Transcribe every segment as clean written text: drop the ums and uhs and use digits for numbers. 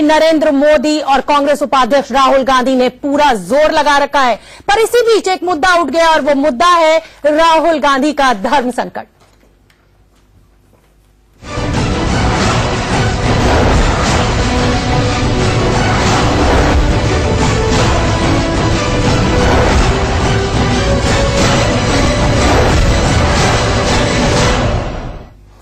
नरेंद्र मोदी और कांग्रेस उपाध्यक्ष राहुल गांधी ने पूरा जोर लगा रखा है, पर इसी बीच एक मुद्दा उठ गया और वो मुद्दा है राहुल गांधी का धर्म संकट।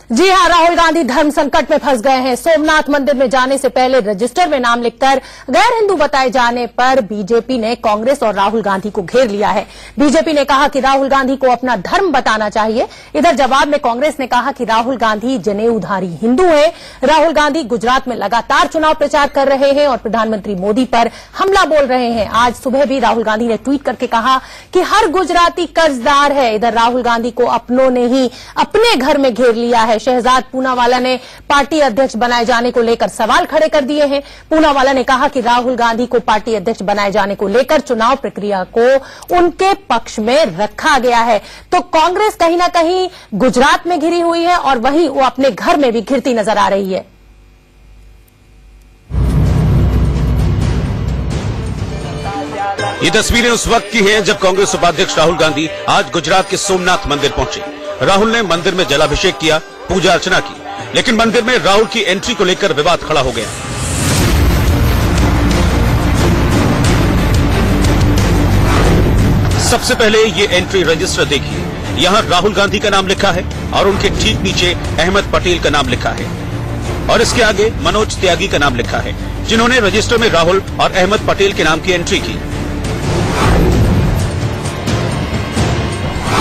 जी हां, राहुल गांधी धर्म संकट में फंस गए हैं। सोमनाथ मंदिर में जाने से पहले रजिस्टर में नाम लिखकर गैर हिंदू बताए जाने पर बीजेपी ने कांग्रेस और राहुल गांधी को घेर लिया है। बीजेपी ने कहा कि राहुल गांधी को अपना धर्म बताना चाहिए। इधर जवाब में कांग्रेस ने कहा कि राहुल गांधी जनेऊधारी हिंदू हैं। राहुल गांधी गुजरात में लगातार चुनाव प्रचार कर रहे हैं और प्रधानमंत्री मोदी पर हमला बोल रहे हैं। आज सुबह भी राहुल गांधी ने ट्वीट करके कहा कि हर गुजराती कर्जदार है। इधर राहुल गांधी को अपनों ने ही अपने घर में घेर लिया है। शहजाद पूनावाला ने पार्टी अध्यक्ष बनाए जाने को लेकर सवाल खड़े कर दिए हैं। पूनावाला ने कहा कि राहुल गांधी को पार्टी अध्यक्ष बनाए जाने को लेकर चुनाव प्रक्रिया को उनके पक्ष में रखा गया है। तो कांग्रेस कहीं ना कहीं गुजरात में घिरी हुई है और वहीं वो अपने घर में भी घिरती नजर आ रही है। ये तस्वीरें उस वक्त की हैं जब कांग्रेस उपाध्यक्ष राहुल गांधी आज गुजरात के सोमनाथ मंदिर पहुंचे। राहुल ने मंदिर में जलाभिषेक किया, पूजा अर्चना की, लेकिन मंदिर में राहुल की एंट्री को लेकर विवाद खड़ा हो गया। सबसे पहले ये एंट्री रजिस्टर देखिए। यहाँ राहुल गांधी का नाम लिखा है और उनके ठीक नीचे अहमद पटेल का नाम लिखा है और इसके आगे मनोज त्यागी का नाम लिखा है, जिन्होंने रजिस्टर में राहुल और अहमद पटेल के नाम की एंट्री की।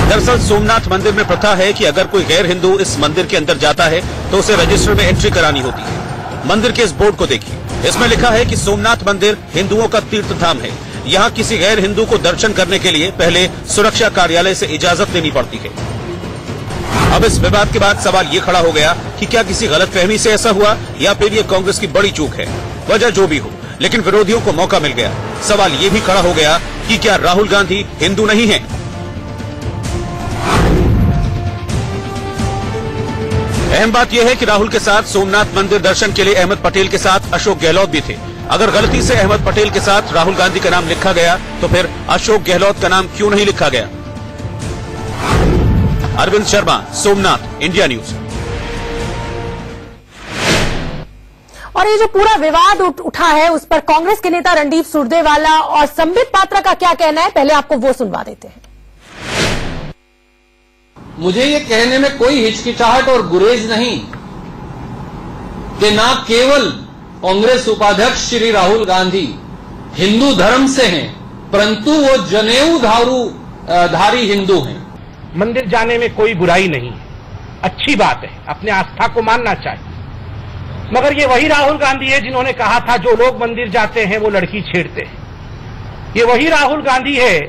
दरअसल सोमनाथ मंदिर में प्रथा है कि अगर कोई गैर हिंदू इस मंदिर के अंदर जाता है तो उसे रजिस्टर में एंट्री करानी होती है। मंदिर के इस बोर्ड को देखिए, इसमें लिखा है कि सोमनाथ मंदिर हिंदुओं का तीर्थ धाम है। यहाँ किसी गैर हिंदू को दर्शन करने के लिए पहले सुरक्षा कार्यालय से इजाजत लेनी पड़ती है। अब इस विवाद के बाद सवाल ये खड़ा हो गया कि क्या किसी गलतफहमी से ऐसा हुआ या फिर ये कांग्रेस की बड़ी चूक है। वजह जो भी हो, लेकिन विरोधियों को मौका मिल गया। सवाल ये भी खड़ा हो गया कि क्या राहुल गांधी हिंदू नहीं है। अहम बात यह है कि राहुल के साथ सोमनाथ मंदिर दर्शन के लिए अहमद पटेल के साथ अशोक गहलोत भी थे। अगर गलती से अहमद पटेल के साथ राहुल गांधी का नाम लिखा गया तो फिर अशोक गहलोत का नाम क्यों नहीं लिखा गया। Arvind Sharma, Somnath, India news. और ये जो पूरा विवाद उठा है उस पर कांग्रेस के नेता रणदीप सुरजेवाला और संबित पात्रा का क्या कहना है, पहले आपको वो सुनवा देते हैं। मुझे ये कहने में कोई हिचकिचाहट और गुरेज नहीं कि ना केवल कांग्रेस उपाध्यक्ष श्री राहुल गांधी हिंदू धर्म से हैं, परंतु वो जनेऊ धारी हिंदू हैं। मंदिर जाने में कोई बुराई नहीं है, अच्छी बात है, अपने आस्था को मानना चाहिए। मगर ये वही राहुल गांधी है जिन्होंने कहा था जो लोग मंदिर जाते हैं वो लड़की छेड़ते हैं। ये वही राहुल गांधी है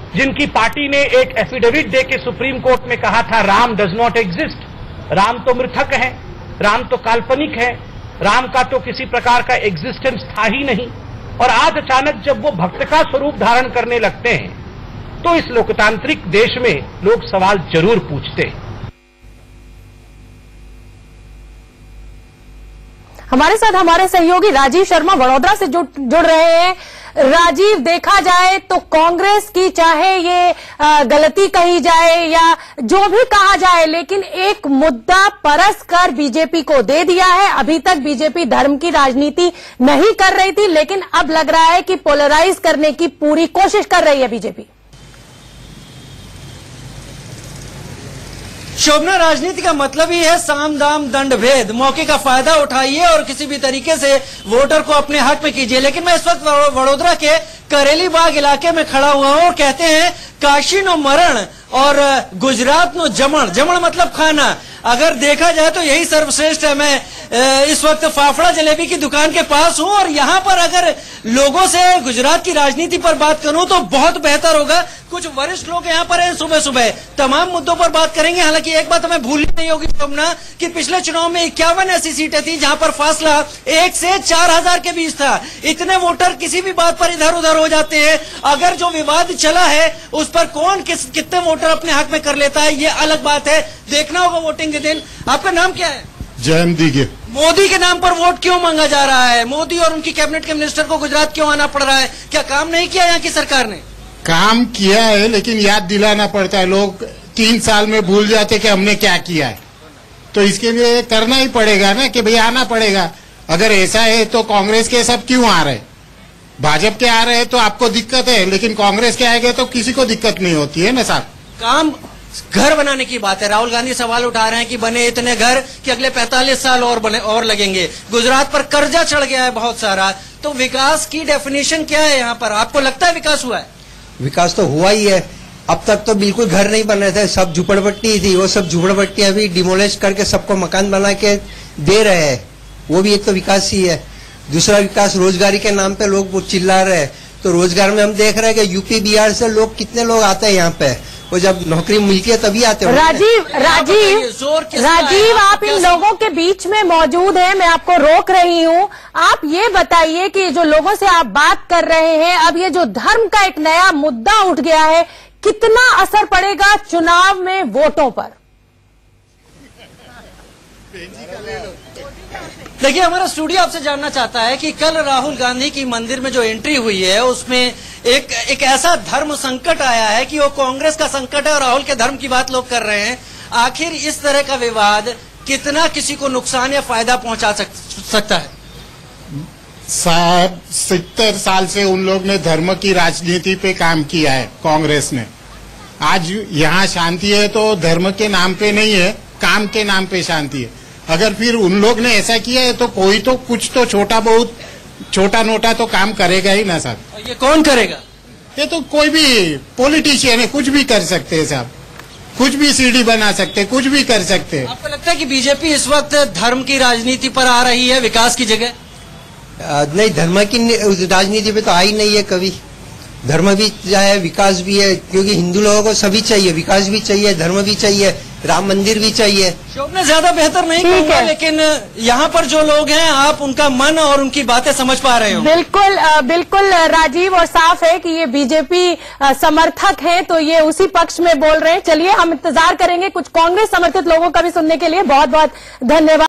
जिनकी पार्टी ने एक एफिडेविट दे के सुप्रीम कोर्ट में कहा था Ram does not exist. Ram तो मृतक है, राम तो काल्पनिक है, राम का तो किसी प्रकार का एग्जिस्टेंस था ही नहीं। और आज अचानक जब वो भक्त का स्वरूप धारण करने लगते हैं तो इस लोकतांत्रिक देश में लोग सवाल जरूर पूछते हैं। हमारे साथ हमारे सहयोगी राजीव शर्मा वडोदरा से जुड़ रहे हैं। राजीव, देखा जाए तो कांग्रेस की चाहे ये गलती कही जाए या जो भी कहा जाए, लेकिन एक मुद्दा परस कर बीजेपी को दे दिया है। अभी तक बीजेपी धर्म की राजनीति नहीं कर रही थी, लेकिन अब लग रहा है कि पोलराइज करने की पूरी कोशिश कर रही है बीजेपी। शोभना, राजनीति का मतलब ही है साम दाम दंड भेद। मौके का फायदा उठाइए और किसी भी तरीके से वोटर को अपने हक में कीजिए। लेकिन मैं इस वक्त वडोदरा के करेली बाग इलाके में खड़ा हुआ हूँ और कहते हैं काशी नो मरण और गुजरात नो जमण। जमण मतलब खाना। अगर देखा जाए तो यही सर्वश्रेष्ठ है। मैं इस वक्त फाफड़ा जलेबी की दुकान के पास हूं और यहाँ पर अगर लोगों से गुजरात की राजनीति पर बात करूं तो बहुत बेहतर होगा। कुछ वरिष्ठ लोग यहाँ पर हैं, सुबह सुबह तमाम मुद्दों पर बात करेंगे। हालांकि एक बात हमें भूलनी नहीं होगी शोभना कि पिछले चुनाव में 51 ऐसी सीटें थी जहां पर फासला 1 से 4000 के बीच था। इतने वोटर किसी भी बात पर इधर उधर हो जाते हैं। अगर जो विवाद चला है उस पर कौन कितने वोटर अपने हक में कर लेता है, ये अलग बात है। देखना होगा वोटिंग के दिन। आपका नाम क्या है? जयंत दीगे। मोदी के नाम पर वोट क्यों मांगा जा रहा है? मोदी और उनकी कैबिनेट के मिनिस्टर को गुजरात क्यों आना पड़ रहा है? क्या काम नहीं किया यहाँ की सरकार ने? काम किया है, लेकिन याद दिलाना पड़ता है। लोग 3 साल में भूल जाते कि हमने क्या किया है, तो इसके लिए करना ही पड़ेगा ना कि भाई आना पड़ेगा। अगर ऐसा है तो कांग्रेस के सब क्यों आ रहे? भाजपा के आ रहे हैं तो आपको दिक्कत है, लेकिन कांग्रेस के आएंगे तो किसी को दिक्कत नहीं होती है ना साहब। काम घर बनाने की बात है। राहुल गांधी सवाल उठा रहे हैं कि बने इतने घर कि अगले 45 साल और लगेंगे। गुजरात पर कर्जा चढ़ गया है बहुत सारा, तो विकास की डेफिनेशन क्या है यहाँ पर? आपको लगता है विकास हुआ है? विकास तो हुआ ही है। अब तक तो बिल्कुल घर नहीं बन रहे थे, सब झुपड़पट्टी थी। वो सब झुपड़पट्टी अभी डिमोलिश करके सबको मकान बना के दे रहे हैं, वो भी एक तो विकास ही है। दूसरा विकास रोजगारी के नाम पे लोग चिल्ला रहे हैं, तो रोजगार में हम देख रहे हैं कि यूपी बिहार से लोग कितने लोग आते हैं यहाँ पे, वो जब नौकरी मिलती है तभी आते हैं। राजीव आप इन लोगों के बीच में मौजूद हैं, मैं आपको रोक रही हूँ। आप ये बताइए कि जो लोगों से आप बात कर रहे हैं, अब ये जो धर्म का एक नया मुद्दा उठ गया है, कितना असर पड़ेगा चुनाव में वोटों पर? देखिए, हमारा स्टूडियो आपसे जानना चाहता है कि कल राहुल गांधी की मंदिर में जो एंट्री हुई है उसमें एक ऐसा धर्म संकट आया है कि वो कांग्रेस का संकट है और राहुल के धर्म की बात लोग कर रहे हैं। आखिर इस तरह का विवाद कितना किसी को नुकसान या फायदा पहुंचा सकता है? साहब 70 साल से उन लोग ने धर्म की राजनीति पे काम किया है कांग्रेस ने। आज यहाँ शांति है तो धर्म के नाम पे नहीं है, काम के नाम पे शांति है। अगर फिर उन लोग ने ऐसा किया है तो कोई तो कुछ तो छोटा नोटा तो काम करेगा ही ना साहब। ये कौन करेगा? ये तो कोई भी पॉलिटिशियन है, कुछ भी कर सकते हैं साहब, कुछ भी सीढ़ी बना सकते, कुछ भी कर सकते हैं। आपको लगता है कि बीजेपी इस वक्त धर्म की राजनीति पर आ रही है विकास की जगह? नहीं, धर्म की राजनीति पे तो आई नहीं है कभी। धर्म भी है, विकास भी है, क्योंकि हिंदू लोगों को सभी चाहिए, विकास भी चाहिए, धर्म भी चाहिए, राम मंदिर भी चाहिए। शोभना ज्यादा बेहतर नहीं कहूंगा, लेकिन यहाँ पर जो लोग हैं आप उनका मन और उनकी बातें समझ पा रहे हो? बिल्कुल राजीव, और साफ है कि ये बीजेपी समर्थक हैं तो ये उसी पक्ष में बोल रहे हैं। चलिए हम इंतजार करेंगे कुछ कांग्रेस समर्थित लोगों का भी सुनने के लिए। बहुत बहुत धन्यवाद।